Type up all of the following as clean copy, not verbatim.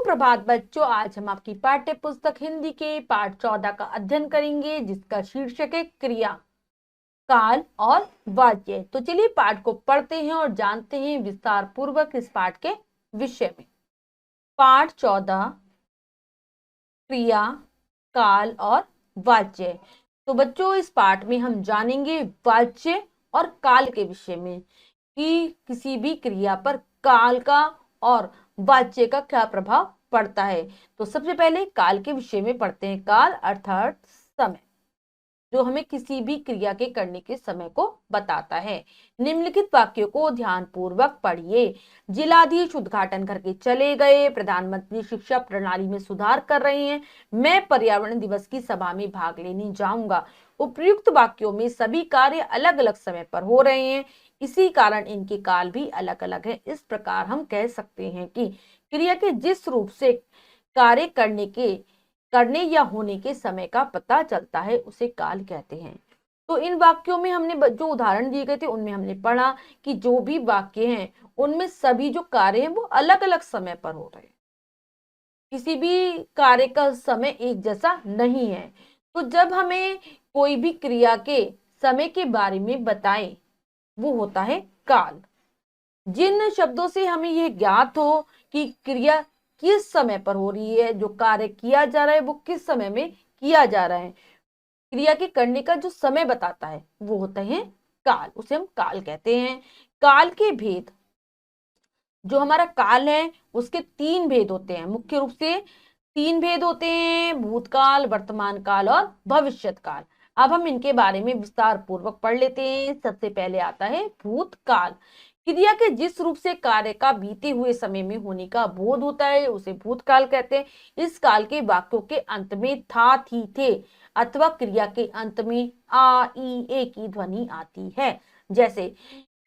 सुप्रभात बच्चों, आज हम आपकी पाठ्य पुस्तक हिंदी के पाठ 14 का अध्ययन करेंगे, जिसका शीर्षक है क्रिया, काल और वाच्य। तो चलिए पाठ को पढ़ते हैं और जानते हैं विस्तार पूर्वक इस पाठ के विषय में। पाठ 14, क्रिया, काल और वाच्य। तो बच्चों, इस पाठ में हम जानेंगे वाच्य और काल के विषय में कि किसी भी क्रिया पर काल का और वाच्य का क्या प्रभाव पड़ता है। तो सबसे पहले काल के विषय में पढ़ते हैं। काल अर्थात समय, जो हमें किसी भी क्रिया के करने के समय को बताता है। निम्नलिखित वाक्यों को ध्यान पूर्वक पढ़िए। जिलाधीश उद्घाटन करके चले गए। प्रधानमंत्री शिक्षा प्रणाली में सुधार कर रहे हैं। मैं पर्यावरण दिवस की सभा में भाग लेने जाऊंगा। उपयुक्त वाक्यों में सभी कार्य अलग अलग समय पर हो रहे हैं, इसी कारण इनके काल भी अलग अलग है। इस प्रकार हम कह सकते हैं कि क्रिया के जिस रूप से कार्य करने या होने के समय का पता चलता है उसे काल कहते हैं। तो इन वाक्यों में हमने जो उदाहरण दिए गए थे उनमें हमने पढ़ा कि जो भी वाक्य हैं उनमें सभी जो कार्य हैं वो अलग अलग समय पर हो रहे हैं, किसी भी कार्य का समय एक जैसा नहीं है। तो जब हमें कोई भी क्रिया के समय के बारे में बताएं वो होता है काल। जिन शब्दों से हमें यह ज्ञात हो कि क्रिया किस समय पर हो रही है, जो कार्य किया जा रहा है वो किस समय में किया जा रहा है, क्रिया के करने का जो समय बताता है वो होता है काल, उसे हम काल कहते हैं। काल के भेद, जो हमारा काल है उसके तीन भेद होते हैं, मुख्य रूप से तीन भेद होते हैं, भूतकाल, वर्तमान काल और भविष्यत काल। अब हम इनके बारे में विस्तार पूर्वक पढ़ लेते हैं। सबसे पहले आता है भूतकाल। क्रिया के जिस रूप से कार्य का बीते हुए समय में होने का बोध होता है उसे भूतकाल कहते हैं। इस काल के वाक्यों के अंत में था, थी, थे अथवा क्रिया के अंत में आ, ई, ए की ध्वनि आती है। जैसे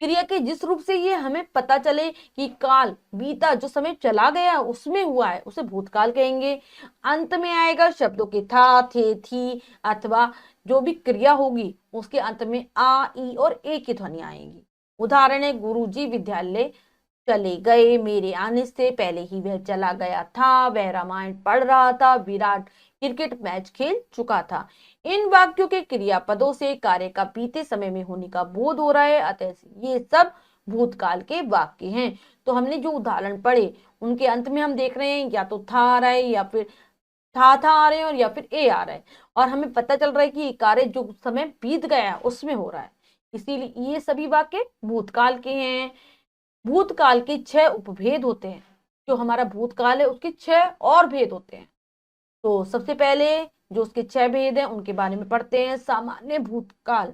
क्रिया के जिस रूप से ये हमें पता चले कि काल बीता, जो समय चला गया उसमें हुआ है, उसे भूतकाल कहेंगे। अंत में आएगा शब्दों के था, थे, थी अथवा जो भी क्रिया होगी उसके अंत में आ, ई और ए की ध्वनि आएंगी। उदाहरण है, गुरुजी विद्यालय चले गए। मेरे आने से पहले ही वह चला गया था। वह रामायण पढ़ रहा था। विराट क्रिकेट मैच खेल चुका था। इन वाक्यों के क्रियापदों से कार्य का बीते समय में होने का बोध हो रहा है, अतः ये सब भूतकाल के वाक्य हैं। तो हमने जो उदाहरण पढ़े उनके अंत में हम देख रहे हैं या तो था आ रहा है या फिर था आ रहे हैं और या फिर ए आ रहा है, और हमें पता चल रहा है कि कार्य जो समय बीत गया उसमें हो रहा है, इसीलिए ये सभी वाक्य भूतकाल के हैं। भूतकाल के 6 उपभेद होते हैं। जो हमारा भूतकाल है उसके 6 और भेद होते हैं। तो सबसे पहले जो उसके 6 भेद हैं उनके बारे में पढ़ते हैं। सामान्य भूतकाल,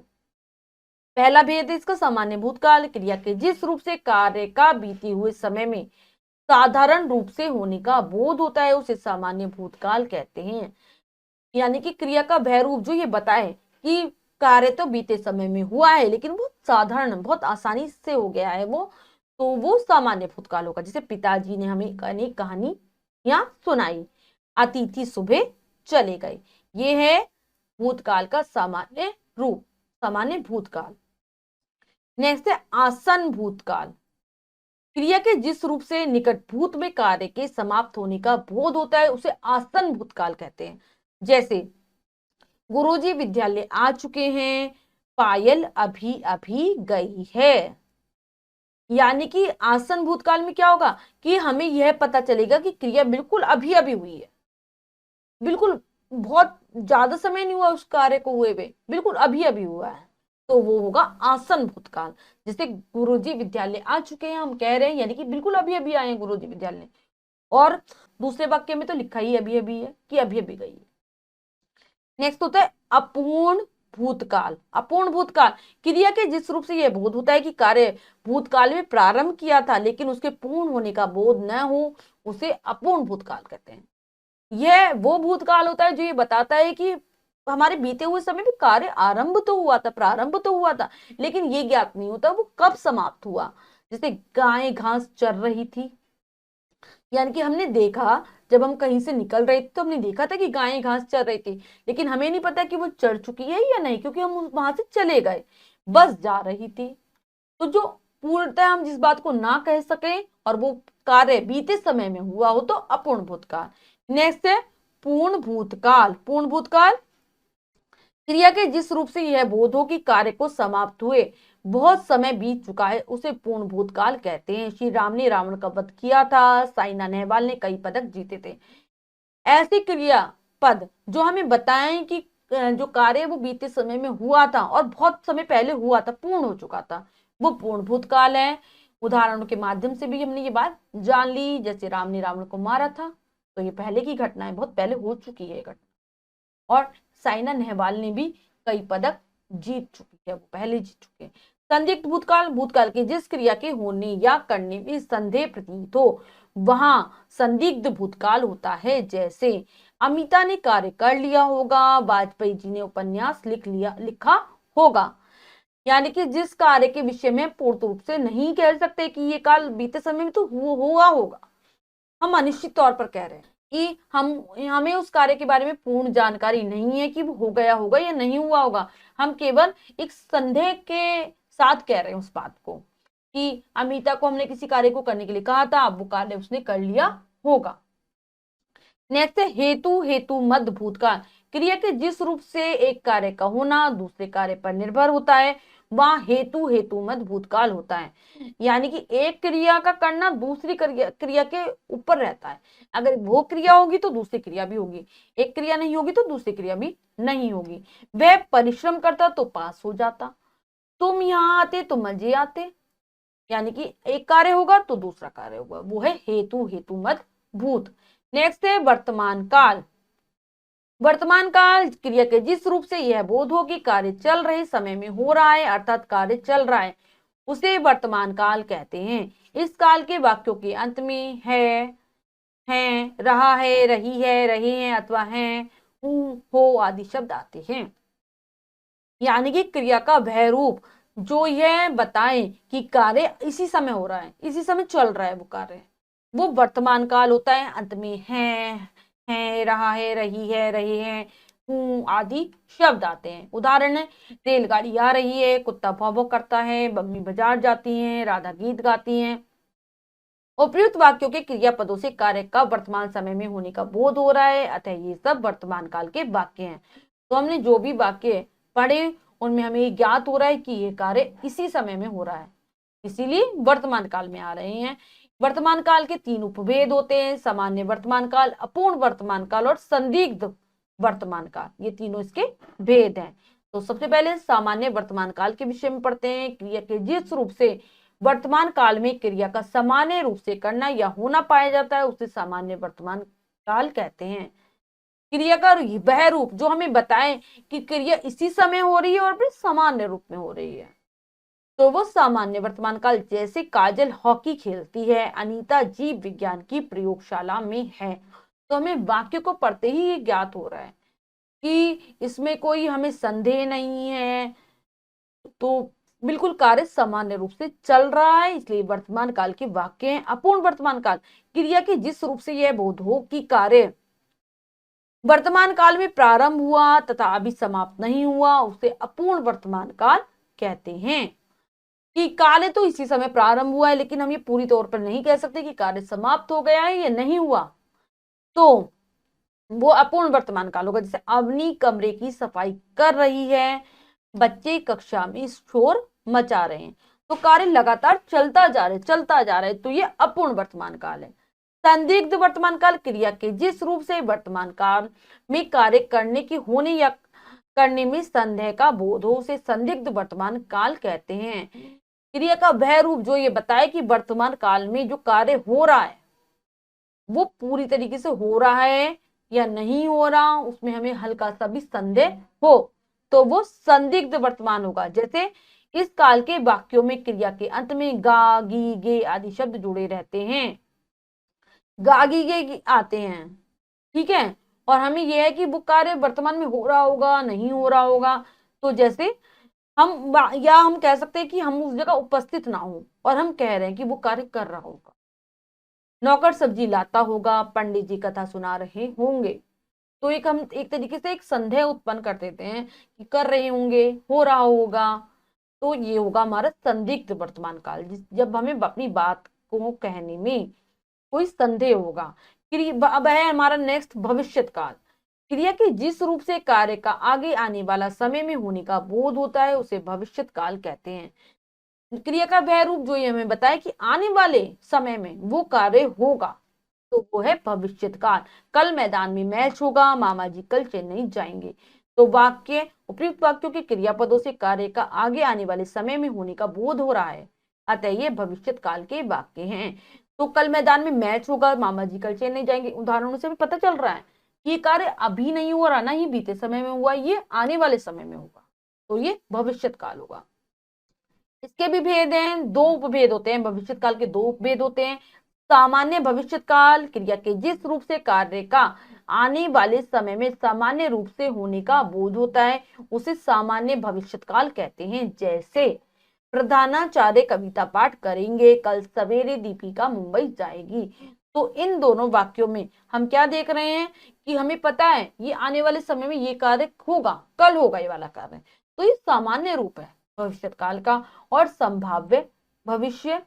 पहला भेद है इसका सामान्य भूतकाल। क्रिया के जिस रूप से कार्य का बीते हुए समय में साधारण रूप से होने का बोध होता है उसे सामान्य भूतकाल कहते हैं। यानी कि क्रिया का वह रूप जो ये बताए कि कार्य तो बीते समय में हुआ है लेकिन वो साधारण, बहुत आसानी से हो गया है तो वो सामान्य भूतकाल होगा। जैसे पिताजी ने हमें अनेक कहानियां सुनाई। अतिथि सुबह चले गए, ये है भूतकाल का सामान्य रूप, सामान्य भूतकाल। नेक्स्ट है आसन भूतकाल। क्रिया के जिस रूप से निकट भूत में कार्य के समाप्त होने का बोध होता है उसे आसन भूतकाल कहते हैं। जैसे गुरुजी विद्यालय आ चुके हैं, पायल अभी अभी गई है। यानी कि आसन भूतकाल में क्या होगा कि हमें यह पता चलेगा कि क्रिया बिल्कुल अभी अभी हुई है, बिल्कुल बहुत ज्यादा समय नहीं हुआ उस कार्य को हुए हुए, बिल्कुल अभी अभी हुआ है, तो वो होगा आसन भूतकाल। जैसे गुरुजी विद्यालय आ चुके हैं हम कह रहे हैं, यानी कि बिल्कुल अभी अभी आए हैं गुरुजी विद्यालय, और दूसरे वाक्य में तो लिखा ही अभी अभी है कि अभी अभी गई है। नेक्स्ट होता है अपूर्ण भूतकाल। अपूर्ण भूतकाल, क्रिया के जिस रूप से यह बोध होता है कि कार्य भूतकाल में प्रारंभ किया था लेकिन उसके पूर्ण होने का बोध न हो उसे अपूर्ण भूतकाल कहते हैं। यह वो भूतकाल होता है जो ये बताता है कि हमारे बीते हुए समय में कार्य आरंभ तो हुआ था, प्रारंभ तो हुआ था, लेकिन ये ज्ञात नहीं होता वो कब समाप्त हुआ। जैसे गाय घास चर रही थी, यानी कि हमने देखा, जब हम कहीं से निकल रहे थे तो हमने देखा था कि गायें घास चर रही थी, लेकिन हमें नहीं पता कि वो चर चुकी है या नहीं, क्योंकि हम वहां से चले गए, बस जा रही थी। तो जो पूर्णतः हम जिस बात को ना कह सके और वो कार्य बीते समय में हुआ हो तो अपूर्ण भूतकाल। नेक्स्ट है पूर्ण भूतकाल। पूर्ण भूतकाल क्रिया के जिस रूप से यह बोध हो कि कार्य को समाप्त हुए बहुत समय बीत चुका है उसे पूर्ण भूतकाल कहते हैं। श्री राम ने रावण का वध किया था, साइना नेहवाल ने कई पदक जीते थे। ऐसे क्रिया पद जो हमें बताएं कि जो कार्य वो बीते समय में हुआ था और बहुत समय पहले हुआ था, पूर्ण हो चुका था, वो पूर्ण भूतकाल है। उदाहरणों के माध्यम से भी हमने ये बात जान ली। जैसे राम ने रावण को मारा था तो ये पहले की घटना है, बहुत पहले हो चुकी है घटना। और साइना नेहवाल ने भी कई पदक जीत चुकी है, वो पहले जीत चुके हैं। संदिग्ध भूतकाल भूतकाल की जिस क्रिया के होने या करने में संदेह प्रतीत हो वहां संदिग्ध भूतकाल होता है। जैसे अमिता ने कार्य कर लिया होगा, वाजपेयी जी ने उपन्यास लिखा होगा। यानी कि जिस कार्य के विषय में पूर्ण रूप से नहीं कह सकते कि ये काल बीते समय में तो हुआ होगा, हम अनिश्चित तौर पर कह रहे हैं कि हमें उस कार्य के बारे में पूर्ण जानकारी नहीं है कि वो हो गया होगा या नहीं हुआ होगा। हम केवल एक संदेह के साथ कह रहे हैं उस बात को कि अमिता को हमने किसी कार्य को करने के लिए कहा था, अब वो कार्य उसने कर लिया होगा। नेक्स्ट हेतु हेतु मद भूतकाल क्रिया के जिस रूप से एक कार्य का होना दूसरे कार्य पर निर्भर होता है वहां हेतु हेतु मद भूतकाल होता है। यानी कि एक क्रिया का करना दूसरी क्रिया के ऊपर रहता है। अगर वो क्रिया होगी तो दूसरी क्रिया भी होगी, एक क्रिया नहीं होगी तो दूसरी क्रिया भी नहीं होगी। वह परिश्रम करता तो पास हो जाता, तुम यहाँ आते तो मजे आते। यानी कि एक कार्य होगा तो दूसरा कार्य होगा, वो है हेतु हेतु मद भूत। नेक्स्ट है वर्तमान काल। वर्तमान काल क्रिया के जिस रूप से यह बोध हो कि कार्य चल रहे समय में हो रहा है अर्थात कार्य चल रहा है उसे वर्तमान काल कहते हैं। इस काल के वाक्यों के अंत में है, रहा है, रही है, रहे हैं अथवा हैं, हो आदि शब्द आते हैं। यानी कि क्रिया का वह रूप जो यह बताए कि कार्य इसी समय हो रहा है, इसी समय चल रहा है वो कार्य, वो वर्तमान काल होता है। अंत में है, रहा है, रही है, रहे हैं, आदि शब्द आते हैं। उदाहरण है रेलगाड़ी आ रही है, कुत्ता भौं भौं करता है, बम्मी बाजार जाती है, राधा गीत गाती है। उपयुक्त वाक्यों के क्रियापदों से कार्य का वर्तमान समय में होने का बोध हो रहा है, अतः ये सब वर्तमान काल के वाक्य हैं। तो हमने जो भी वाक्य पढ़े उनमें हमें ज्ञात हो रहा है कि ये कार्य इसी समय में हो रहा है, इसीलिए वर्तमान काल में आ रहे हैं। वर्तमान काल के तीन उपभेद होते हैं, सामान्य वर्तमान काल, अपूर्ण वर्तमान काल और संदिग्ध वर्तमान काल, ये तीनों इसके भेद हैं। तो सबसे पहले सामान्य वर्तमान काल के विषय में पढ़ते हैं। क्रिया के जिस रूप से वर्तमान काल में क्रिया का सामान्य रूप से करना या होना पाया जाता है उसे सामान्य वर्तमान काल कहते हैं। क्रिया का वह रूप जो हमें बताए कि क्रिया इसी समय हो रही है और फिर सामान्य रूप में हो रही है तो वो सामान्य वर्तमान काल। जैसे काजल हॉकी खेलती है, अनीता जीव विज्ञान की प्रयोगशाला में है। तो हमें वाक्य को पढ़ते ही ये ज्ञात हो रहा है कि इसमें कोई हमें संदेह नहीं है, तो बिल्कुल कार्य सामान्य रूप से चल रहा है, इसलिए वर्तमान काल के वाक्य हैं। अपूर्ण वर्तमान काल क्रिया के जिस रूप से यह बोध हो कि कार्य वर्तमान काल में प्रारंभ हुआ तथा अभी समाप्त नहीं हुआ उसे अपूर्ण वर्तमान काल कहते हैं। कि कार्य तो इसी समय प्रारंभ हुआ है लेकिन हम ये पूरी तौर पर नहीं कह सकते कि कार्य समाप्त हो गया है या नहीं हुआ, तो वो अपूर्ण वर्तमान काल होगा। जैसे अवनी कमरे की सफाई कर रही है, बच्चे कक्षा में शोर मचा रहे हैं, तो कार्य लगातार चलता जा रहा है, तो ये अपूर्ण वर्तमान काल है। संदिग्ध वर्तमान काल क्रिया के जिस रूप से वर्तमान काल में कार्य करने की होने या करने में संदेह का बोध हो उसे संदिग्ध वर्तमान काल कहते हैं। क्रिया का वह रूप जो ये बताए कि वर्तमान काल में जो कार्य हो रहा है वो पूरी तरीके से हो रहा है या नहीं हो रहा, उसमें हमें हल्का सा भी संदेह हो तो वो संदिग्ध वर्तमान होगा। जैसे इस काल के वाक्यों में क्रिया के अंत में गा गी गे आदि शब्द जुड़े रहते हैं, गा गी गे आते हैं, ठीक है, और हमें यह है कि वो कार्य वर्तमान में हो रहा होगा नहीं हो रहा होगा। तो जैसे हम कह सकते हैं कि हम उस जगह उपस्थित ना हो और हम कह रहे हैं कि वो कार्य कर रहा होगा, नौकर सब्जी लाता होगा, पंडित जी कथा सुना रहे होंगे। तो हम एक तरीके से एक संदेह उत्पन्न कर देते हैं कि कर रहे होंगे, हो रहा होगा, तो ये होगा हमारा संदिग्ध वर्तमान काल, जब हमें अपनी बात को कहने में कोई संदेह होगा। अब है हमारा नेक्स्ट भविष्यत काल। क्रिया के जिस रूप से कार्य का आगे आने वाला समय में होने का बोध होता है उसे भविष्यत काल कहते हैं। क्रिया का वह रूप जो ये हमें बताए कि आने वाले समय में वो कार्य होगा, तो वो है भविष्यत काल। कल मैदान में मैच होगा, मामा जी कल चेन्नई जाएंगे। तो वाक्य, उपयुक्त वाक्यों के क्रियापदों से कार्य का आगे आने वाले समय में होने का बोध हो रहा है, अतः ये भविष्यत काल के वाक्य हैं। तो कल मैदान में मैच होगा, मामा जी कल चेन्नई जाएंगे, उदाहरणों से भी पता चल रहा है कि ये कार्य अभी नहीं हो रहा, ना ही बीते समय में हुआ, ये आने वाले समय में होगा, तो ये भविष्यत काल होगा। इसके भी भेद हैं, दो उपभेद होते हैं, भविष्यत काल के दो उपभेद होते हैं। सामान्य भविष्यत काल, क्रिया के जिस रूप से कार्य का आने वाले समय में सामान्य रूप से होने का बोध होता है उसे सामान्य भविष्यत काल कहते हैं। जैसे प्रधानाचार्य कविता पाठ करेंगे, कल सवेरे दीपिका मुंबई जाएगी। तो इन दोनों वाक्यों में हम क्या देख रहे हैं कि हमें पता है ये आने वाले समय में ये कार्य होगा, कल होगा ये वाला कार्य, तो ये सामान्य रूप है भविष्यत काल का। और संभाव्य भविष्य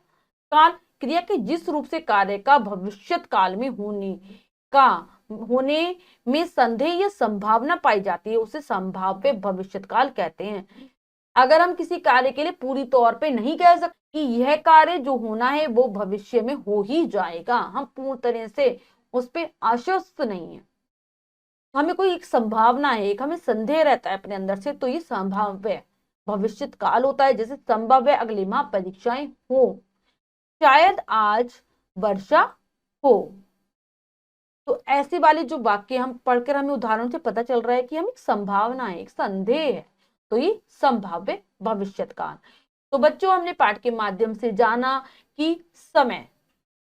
काल, क्रिया के जिस रूप से कार्य का भविष्यत काल में होने में संदेह या संभावना पाई जाती है उसे संभाव्य भविष्यत काल कहते हैं। अगर हम किसी कार्य के लिए पूरी तौर पे नहीं कह सकते कि यह कार्य जो होना है वो भविष्य में हो ही जाएगा, हम पूर्ण तरह से उस पर आश्वस्त नहीं है, हमें कोई एक संभावना है, एक हमें संदेह रहता है अपने अंदर से, तो ये संभाव्य भविष्यत काल होता है। जैसे संभव है अगले माह परीक्षाएं हो, शायद आज वर्षा हो। तो ऐसे वाले जो वाक्य हम पढ़कर हमें उदाहरण से पता चल रहा है कि हम एक संभावना है, एक संदेह है, तो ये संभाव्य भविष्यत काल। तो बच्चों हमने पाठ के माध्यम से जाना कि समय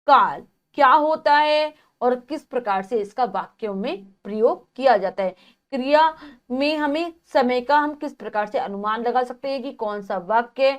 काल क्या होता है और किस प्रकार से इसका वाक्यों में प्रयोग किया जाता है। क्रिया में हमें समय का हम किस प्रकार से अनुमान लगा सकते हैं कि कौन सा वाक्य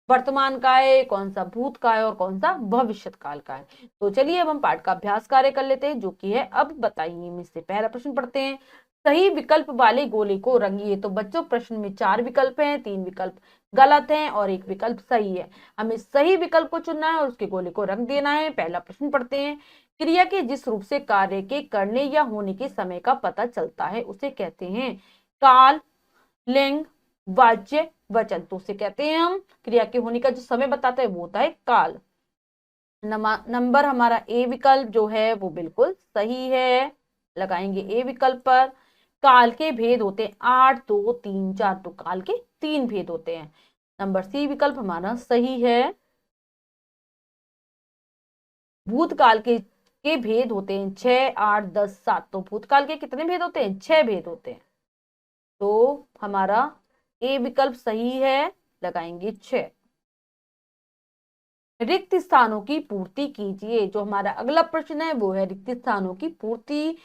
वर्तमान का है, कौन सा भूत का है और कौन सा भविष्यत काल का है। तो चलिए अब हम पाठ का अभ्यास कार्य कर लेते हैं, जो कि है अब बताइए में से पहला प्रश्न पढ़ते हैं। सही विकल्प वाले गोले को रंगिए। तो बच्चों प्रश्न में 4 विकल्प हैं, 3 विकल्प गलत हैं और 1 विकल्प सही है। हमें सही विकल्प को चुनना है और उसके गोले को रंग देना है। पहला प्रश्न पढ़ते हैं। क्रिया के जिस रूप से कार्य के करने या होने के समय का पता चलता है उसे कहते हैं काल, लिंग, वाच्य, वचन। तो उसे कहते हैं हम क्रिया के होने का जो समय बताता है वो होता है काल। नंबर हमारा ए विकल्प जो है वो बिल्कुल सही है, लगाएंगे ए विकल्प पर। काल के भेद होते हैं 8, 2, 3, 4, तो काल के 3 भेद होते हैं। नंबर सी विकल्प हमारा सही है। भूतकाल के भेद होते हैं 6, 8, 10, 7, तो भूतकाल के कितने भेद होते हैं? 6 भेद होते हैं, तो हमारा ए विकल्प सही है, लगाएंगे 6। रिक्त स्थानों की पूर्ति कीजिए। जो हमारा अगला प्रश्न है वो है रिक्त स्थानों की पूर्ति,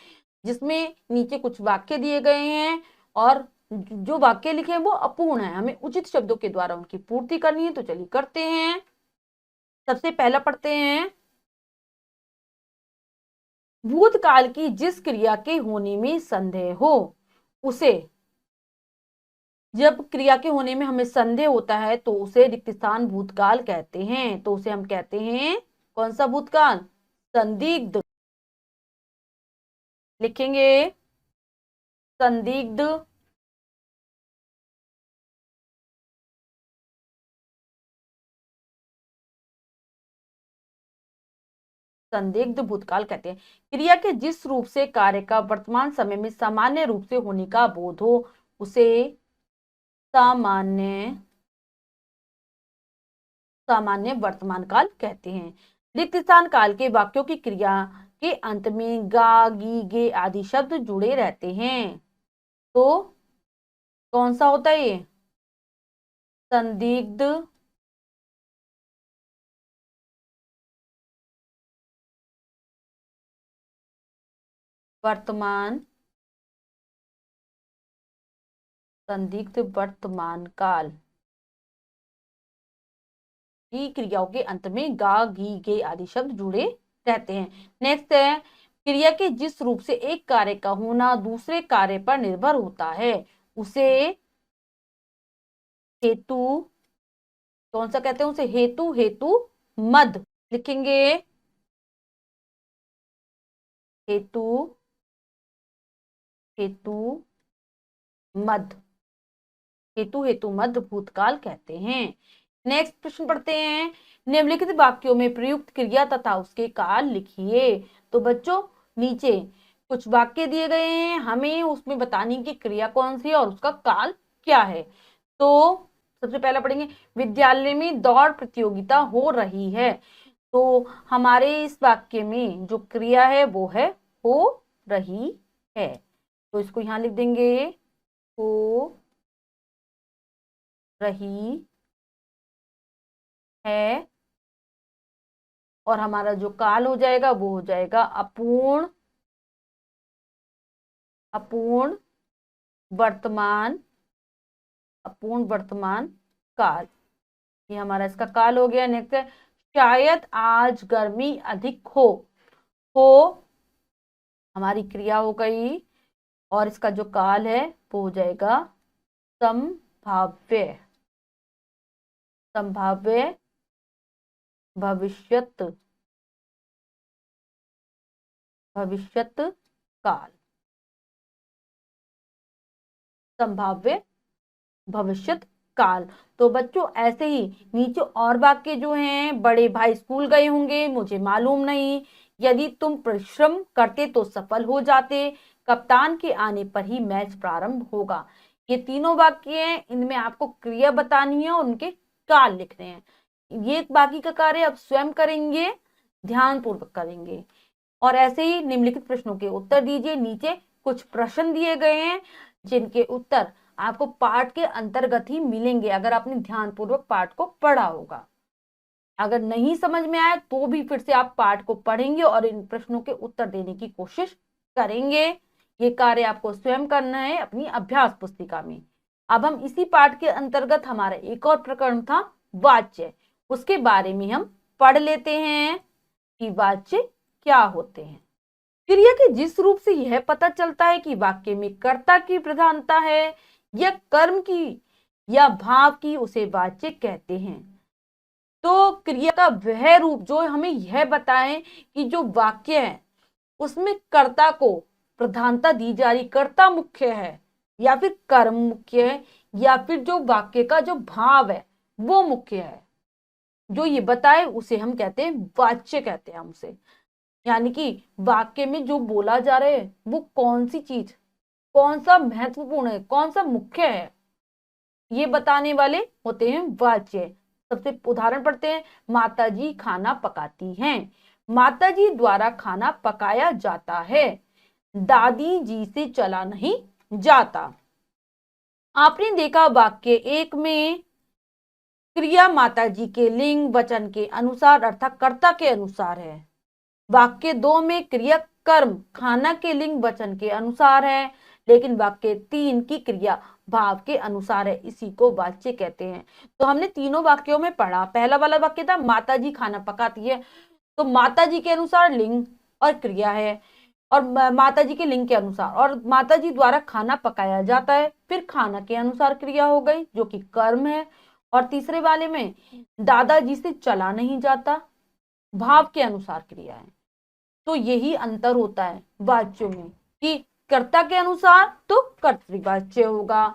जिसमें नीचे कुछ वाक्य दिए गए हैं और जो वाक्य लिखे हैं वो अपूर्ण है, हमें उचित शब्दों के द्वारा उनकी पूर्ति करनी है। तो चलिए करते हैं। सबसे पहला पढ़ते हैं। भूतकाल की जिस क्रिया के होने में संदेह हो उसे, जब क्रिया के होने में हमें संदेह होता है तो उसे रिक्त स्थान भूतकाल कहते हैं। तो उसे हम कहते हैं कौन सा भूतकाल? संदिग्ध। लिखेंगे संदिग्ध संदिग्ध भूतकाल कहते हैं। क्रिया के जिस रूप से कार्य का वर्तमान समय में सामान्य रूप से होने का बोध हो उसे सामान्य सामान्य वर्तमान काल कहते हैं। रिक्त स्थान काल के वाक्यों की क्रिया के अंत में गा, गी, गे आदि शब्द जुड़े रहते हैं। तो कौन सा होता है ये? संदिग्ध वर्तमान संदिग्ध वर्तमान काल की क्रियाओं के अंत में गा, गी, गे आदि शब्द जुड़े रहते हैं। नेक्स्ट है क्रिया के जिस रूप से एक कार्य का होना दूसरे कार्य पर निर्भर होता है उसे हेतु कौन सा कहते हैं उसे? हेतु, हेतु मद लिखेंगे। हेतु, हेतु मद, हेतु हेतु मद भूतकाल कहते हैं। नेक्स्ट प्रश्न पढ़ते हैं। निम्नलिखित वाक्यों में प्रयुक्त क्रिया तथा उसके काल लिखिए। तो बच्चों नीचे कुछ वाक्य दिए गए हैं, हमें उसमें बताने की क्रिया कौन सी है और उसका काल क्या है। तो सबसे पहला पढ़ेंगे, विद्यालय में दौड़ प्रतियोगिता हो रही है। तो हमारे इस वाक्य में जो क्रिया है वो है हो रही है, तो इसको यहां लिख देंगे, हो रही है। और हमारा जो काल हो जाएगा वो हो जाएगा अपूर्ण, अपूर्ण वर्तमान, अपूर्ण वर्तमान काल। ये हमारा इसका काल हो गया। नेक्स्ट है, शायद आज गर्मी अधिक हो हमारी क्रिया हो गई और इसका जो काल है वो हो जाएगा संभाव्य, संभाव्य भविष्यत, भविष्यत काल, संभाव्य भविष्यत काल। तो बच्चों ऐसे ही नीचे और वाक्य जो हैं, बड़े भाई स्कूल गए होंगे मुझे मालूम नहीं, यदि तुम परिश्रम करते तो सफल हो जाते, कप्तान के आने पर ही मैच प्रारंभ होगा। ये तीनों वाक्य हैं, इनमें आपको क्रिया बतानी है और उनके काल लिखने हैं। ये बाकी का कार्य आप स्वयं करेंगे, ध्यान पूर्वक करेंगे। और ऐसे ही निम्नलिखित प्रश्नों के उत्तर दीजिए। नीचे कुछ प्रश्न दिए गए हैं जिनके उत्तर आपको पाठ के अंतर्गत ही मिलेंगे अगर आपने ध्यानपूर्वक पाठ को पढ़ा होगा। अगर नहीं समझ में आए तो भी फिर से आप पाठ को पढ़ेंगे और इन प्रश्नों के उत्तर देने की कोशिश करेंगे। ये कार्य आपको स्वयं करना है अपनी अभ्यास पुस्तिका में। अब हम इसी पाठ के अंतर्गत हमारा एक और प्रकरण था वाच्य, उसके बारे में हम पढ़ लेते हैं कि वाच्य क्या होते हैं। क्रिया के जिस रूप से यह पता चलता है कि वाक्य में कर्ता की प्रधानता है या कर्म की या भाव की, उसे वाच्य कहते हैं। तो क्रिया का वह रूप जो हमें यह बताए कि जो वाक्य है उसमें कर्ता को प्रधानता दी जा रही, कर्ता मुख्य है या फिर कर्म मुख्य है या फिर जो वाक्य का जो भाव है वो मुख्य है, जो ये बताए उसे हम कहते हैं वाच्य कहते हैं हम उसे। यानी कि वाक्य में जो बोला जा रहा है वो कौन सी चीज, कौन सा महत्वपूर्ण है, कौन सा मुख्य है, ये बताने वाले होते हैं वाच्य। सबसे उदाहरण पढ़ते हैं। माताजी खाना पकाती हैं, माताजी द्वारा खाना पकाया जाता है, दादी जी से चला नहीं जाता। आपने देखा वाक्य एक में क्रिया माताजी के लिंग वचन के अनुसार अर्थात कर्ता के अनुसार है। वाक्य 2 में क्रिया कर्म खाना के लिंग वचन के अनुसार है, लेकिन वाक्य 3 की क्रिया भाव के अनुसार है, इसी को वाच्य कहते हैं। तो हमने तीनों वाक्यों में पढ़ा। पहला वाला वाक्य था माताजी खाना पकाती है, तो माताजी के अनुसार लिंग और क्रिया है और माताजी के लिंग के अनुसार, और माताजी द्वारा खाना पकाया जाता है, फिर खाना के अनुसार क्रिया हो गई जो कि कर्म है, और तीसरे वाले में दादाजी से चला नहीं जाता, भाव के अनुसार क्रिया है। तो यही अंतर होता है वाच्यों में कि कर्ता के अनुसार तो कर्तृवाच्य होगा,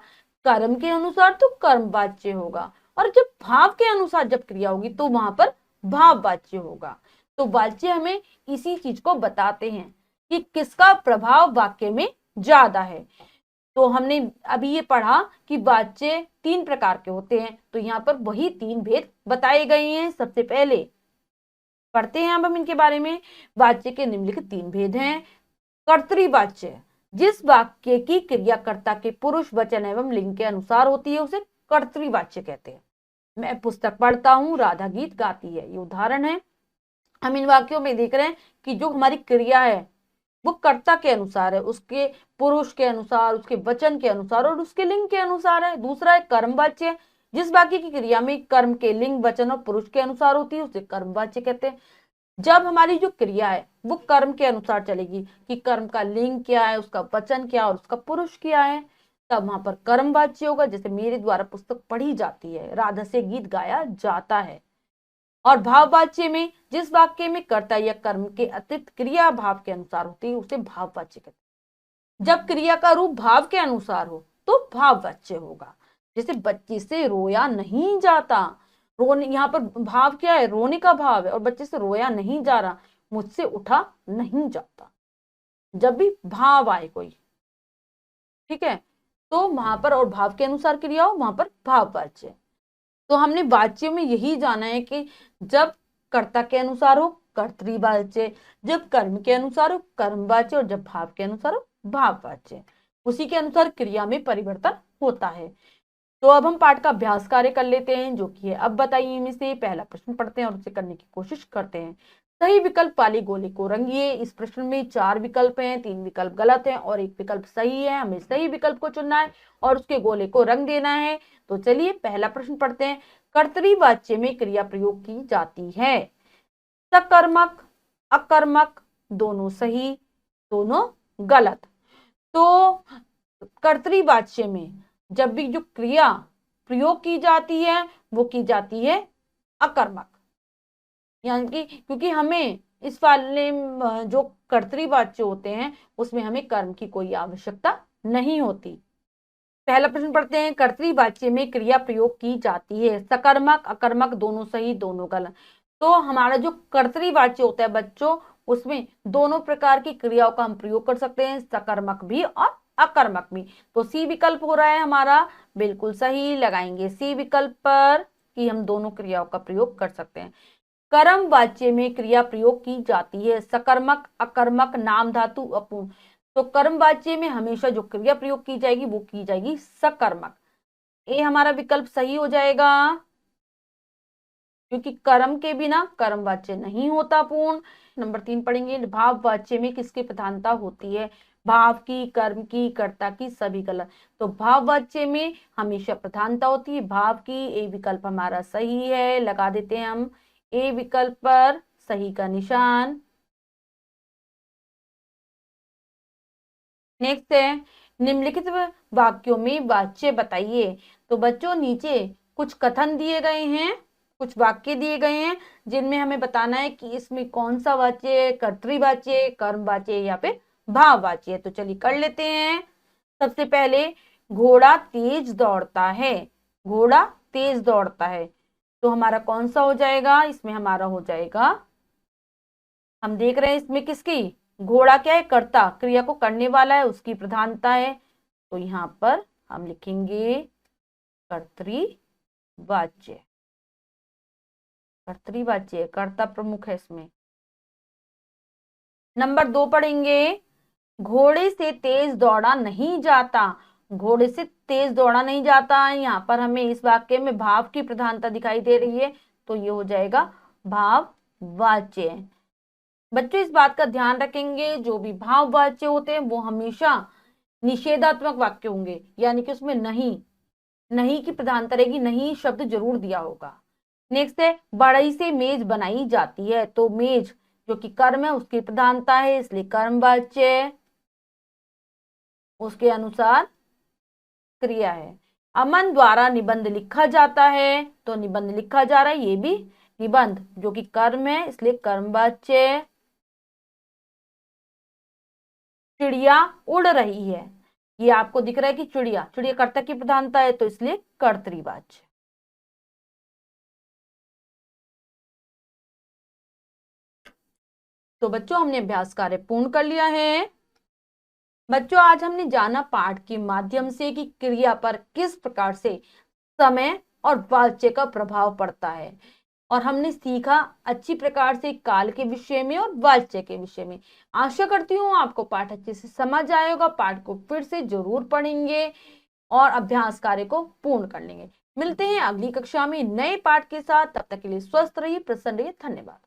कर्म के अनुसार तो कर्मवाच्य होगा, और जब भाव के अनुसार जब क्रिया होगी तो वहां पर भाववाच्य होगा। तो वाच्य हमें इसी चीज को बताते हैं कि किसका प्रभाव वाक्य में ज्यादा है। तो हमने अभी ये पढ़ा कि वाच्य 3 प्रकार के होते हैं, तो यहाँ पर वही 3 भेद बताए गए हैं। सबसे पहले पढ़ते हैं अब हम इनके बारे में। वाच्य के निम्नलिखित 3 भेद हैं। कर्तृवाच्य, जिस वाक्य की क्रियाकर्ता के पुरुष वचन एवं लिंग के अनुसार होती है उसे कर्तृवाच्य कहते हैं। मैं पुस्तक पढ़ता हूँ, राधा गीत गाती है, ये उदाहरण है। हम इन वाक्यों में देख रहे हैं कि जो हमारी क्रिया है वो कर्ता के अनुसार है, उसके पुरुष के अनुसार, उसके वचन के अनुसार और उसके लिंग के अनुसार है। दूसरा है कर्मवाच्य, जिस वाक्य की क्रिया में कर्म के लिंग वचन और पुरुष के अनुसार होती है उसे कर्मवाच्य कहते हैं। जब हमारी जो क्रिया है वो कर्म के अनुसार चलेगी कि कर्म का लिंग क्या है, उसका वचन क्या है और उसका पुरुष क्या है, तब वहां पर कर्मवाच्य होगा, जैसे मेरे द्वारा पुस्तक पढ़ी जाती है, राधा से गीत गाया जाता है। और भाववाच्य में जिस वाक्य में कर्ता या कर्म के अतिरिक्त क्रिया भाव के अनुसार होती है उसे भाववाच्य कहते हैं। जब क्रिया का रूप भाव के अनुसार हो तो भाववाच्य होगा। जैसे बच्चे से रोया नहीं जाता, रोने, यहाँ पर भाव क्या है, रोने का भाव है, और बच्चे से रोया नहीं जा रहा, मुझसे उठा नहीं जाता। जब भी भाव आए कोई, ठीक है, तो वहां पर और भाव के अनुसार क्रिया हो वहां पर भाववाच्य। तो हमने वाच्य में यही जाना है कि जब कर्ता के अनुसार हो कर्तृवाच्य, जब कर्म के अनुसार हो कर्मवाच्य, और जब भाव के अनुसार हो भाववाच्य। उसी के अनुसार क्रिया में परिवर्तन होता है। तो अब हम पाठ का अभ्यास कार्य कर लेते हैं, जो कि है अब बताइए इनमें से पहला प्रश्न पढ़ते हैं और उसे करने की कोशिश करते हैं। सही विकल्प वाले गोले को रंगिए। इस प्रश्न में 4 विकल्प हैं, 3 विकल्प गलत हैं और 1 विकल्प सही है। हमें सही विकल्प को चुनना है और उसके गोले को रंग देना है। तो चलिए पहला प्रश्न पढ़ते हैं। कर्तृवाच्य में क्रिया प्रयोग की जाती है। सकर्मक अकर्मक दोनों सही, दोनों गलत। तो कर्तृवाच्य में जब भी जो क्रिया प्रयोग की जाती है वो की जाती है अकर्मक, यानी कि क्योंकि हमें इस वाले जो कर्तृवाच्य होते हैं उसमें हमें कर्म की कोई आवश्यकता नहीं होती। पहला प्रश्न पढ़ते हैं। कर्तृवाच्य में क्रिया प्रयोग की जाती है। सकर्मक अकर्मक दोनों सही, दोनों गलत। तो हमारा जो कर्तृवाच्य होता है बच्चों, उसमें दोनों प्रकार की क्रियाओं का हम प्रयोग कर सकते हैं, सकर्मक भी और अकर्मक भी। तो सी विकल्प हो रहा है हमारा बिल्कुल सही, लगाएंगे सी विकल्प पर कि हम दोनों क्रियाओं का प्रयोग कर सकते हैं। कर्म वाच्य में क्रिया प्रयोग की जाती है। सकर्मक अकर्मक नाम धातु अपूर्ण। तो कर्म वाच्य में हमेशा जो क्रिया प्रयोग की जाएगी वो की जाएगी सकर्मक। ये हमारा विकल्प सही हो जाएगा, क्योंकि कर्म के बिना कर्म वाच्य नहीं होता पूर्ण। नंबर 3 पढ़ेंगे। भाव वाच्य में किसकी प्रधानता होती है? भाव की, कर्म की, कर्ता की, सभी गलत। तो भाव वाच्य में हमेशा प्रधानता होती है भाव की। ए विकल्प हमारा सही है, लगा देते हैं हम ए विकल्प पर सही का निशान। नेक्स्ट है निम्नलिखित वाक्यों में वाच्य बताइए। तो बच्चों नीचे कुछ कथन दिए गए हैं, कुछ वाक्य दिए गए हैं जिनमें हमें बताना है कि इसमें कौन सा वाच्य कर्तृवाच्य, कर्मवाच्य या फिर भाववाच्य। तो चलिए कर लेते हैं। सबसे पहले घोड़ा तेज दौड़ता है। घोड़ा तेज दौड़ता है, तो हमारा कौन सा हो जाएगा? इसमें हमारा हो जाएगा, हम देख रहे हैं इसमें किसकी, घोड़ा क्या है? कर्ता, क्रिया को करने वाला है, उसकी प्रधानता है। तो यहां पर हम लिखेंगे कर्तृवाच्य। कर्तृवाच्य, कर्ता प्रमुख है इसमें। नंबर 2 पढ़ेंगे। घोड़े से तेज दौड़ा नहीं जाता। घोड़े से तेज दौड़ा नहीं जाता, यहाँ पर हमें इस वाक्य में भाव की प्रधानता दिखाई दे रही है, तो ये हो जाएगा भाववाच्य। बच्चों इस बात का ध्यान रखेंगे, जो भी भाववाच्य होते हैं वो हमेशा निषेधात्मक वाक्य होंगे, यानी कि उसमें नहीं, नहीं की प्रधानता रहेगी, नहीं शब्द जरूर दिया होगा। नेक्स्ट है बढ़ई से मेज बनाई जाती है। तो मेज जो कि कर्म है उसकी प्रधानता है, इसलिए कर्मवाच्य, उसके अनुसार क्रिया है। अमन द्वारा निबंध लिखा जाता है। तो निबंध लिखा जा रहा है, ये भी निबंध जो कि कर्म है, इसलिए कर्मवाच्य। चिड़िया उड़ रही है, ये आपको दिख रहा है कि चिड़िया, चिड़िया कर्ता की प्रधानता है, तो इसलिए कर्तृवाच्य। तो बच्चों हमने अभ्यास कार्य पूर्ण कर लिया है। बच्चों आज हमने जाना पाठ के माध्यम से कि क्रिया पर किस प्रकार से समय और वाच्य का प्रभाव पड़ता है, और हमने सीखा अच्छी प्रकार से काल के विषय में और वाच्य के विषय में। आशा करती हूँ आपको पाठ अच्छे से समझ आया होगा। पाठ को फिर से जरूर पढ़ेंगे और अभ्यास कार्य को पूर्ण कर लेंगे। मिलते हैं अगली कक्षा में नए पाठ के साथ, तब तक के लिए स्वस्थ रहिए, प्रसन्न रहिए, धन्यवाद।